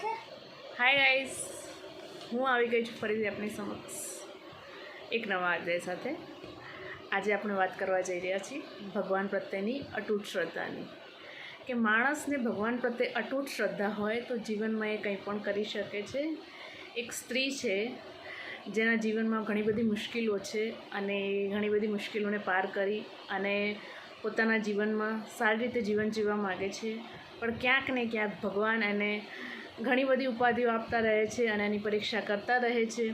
Hi guys, હું આવી ગઈ છું ફરીથી આપની સમક્ષ એક નવા અધ્યાય સાથે। આજે આપણે વાત કરવા જઈ રહ્યા છીએ ભગવાન પ્રત્યેની અતૂટ શ્રદ્ધાની, કે માણસને ભગવાન પ્રત્યે અતૂટ શ્રદ્ધા હોય તો જીવનમાં એ કંઈ પણ કરી શકે છે। એક સ્ત્રી છે જેના જીવનમાં ઘણી બધી મુશ્કેલો છે અને ઘણી બધી મુશ્કેલોને પાર કરી અને પોતાના જીવનમાં સારી રીતે જીવન જીવવા માગે છે, પણ ક્યાંક ને ક્યાંક ભગવાન એને ઘણી બધી ઉપાધિઓ આપતા રહે છે અને એની પરીક્ષા કરતા રહે છે।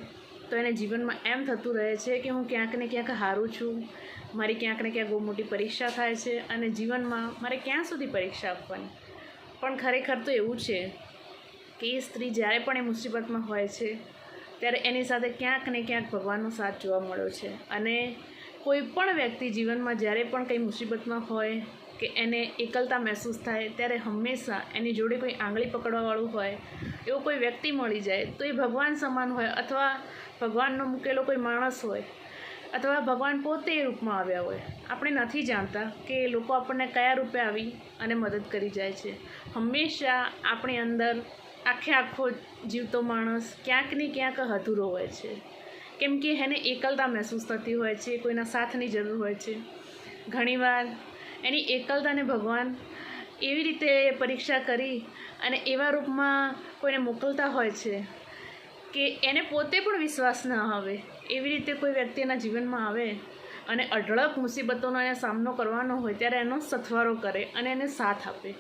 તો એને જીવનમાં એમ થતું રહે છે કે હું ક્યાંક ને ક્યાંક હારું છું, મારી ક્યાંક ને ક્યાંક બહુ મોટી પરીક્ષા થાય છે અને જીવનમાં મારે ક્યાં સુધી પરીક્ષા આપવાની। પણ ખરેખર તો એવું છે કે એ સ્ત્રી જ્યારે પણ એ મુસીબતમાં હોય છે ત્યારે એની સાથે ક્યાંક ને ક્યાંક ભગવાનનો સાથ જોવા મળ્યો છે। અને કોઈ પણ વ્યક્તિ જીવનમાં જ્યારે પણ કંઈ મુસીબતમાં હોય કે એને એકલતા મહેસૂસ થાય ત્યારે હંમેશા એની જોડે કોઈ આંગળી પકડવાવાળું હોય એવો કોઈ વ્યક્તિ મળી જાય તો એ ભગવાન સમાન હોય, અથવા ભગવાનનો મૂકેલો કોઈ માણસ હોય, અથવા ભગવાન પોતે એ રૂપમાં આવ્યા હોય। આપણે નથી જાણતા કે એ લોકો આપણને કયા રૂપે આવી અને મદદ કરી જાય છે। હંમેશા આપણી અંદર આખો જીવતો માણસ ક્યાંક ને ક્યાંક અધૂરો હોય છે, કેમ કે એને એકલતા મહેસૂસ થતી હોય છે, કોઈના સાથની જરૂર હોય છે। ઘણીવાર એની એકલતાને ભગવાન એવી રીતે પરીક્ષા કરી અને એવા રૂપમાં કોઈને મોકલતા હોય છે કે એને પોતે પણ વિશ્વાસ ન આવે એવી રીતે કોઈ વ્યક્તિ એના જીવનમાં આવે અને અઢળક મુસીબતોનો એને સામનો કરવાનો હોય ત્યારે એનો સથવારો કરે અને એને સાથ આપે।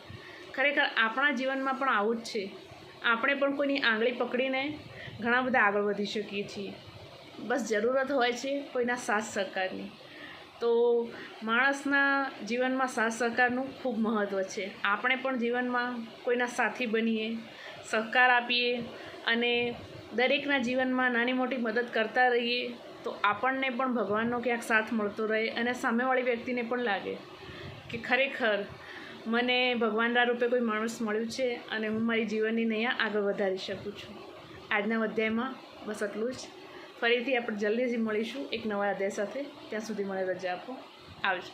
ખરેખર આપણા જીવનમાં પણ આવું જ છે, આપણે પણ કોઈની આંગળી પકડીને ઘણા બધા આગળ વધી શકીએ છીએ, બસ જરૂરત હોય છે કોઈના સાથ સહકારની। તો માણસના જીવનમાં સાથ સહકારનું ખૂબ મહત્ત્વ છે। આપણે પણ જીવનમાં કોઈના સાથી બનીએ, સહકાર આપીએ અને દરેકના જીવનમાં નાની મોટી મદદ કરતા રહીએ તો આપણને પણ ભગવાનનો ક્યાંક સાથ મળતો રહે અને સામેવાળી વ્યક્તિને પણ લાગે કે ખરેખર મને ભગવાનના રૂપે કોઈ માણસ મળ્યું છે અને હું મારી જીવનની નૈયા આગળ વધારી શકું છું। આજના અધ્યાયમાં બસ આટલું જ। ફરીથી આપણે જલ્દીથી મળીશું એક નવા અધ્યાય સાથે, ત્યાં સુધી મને રજા આપો, આવજો।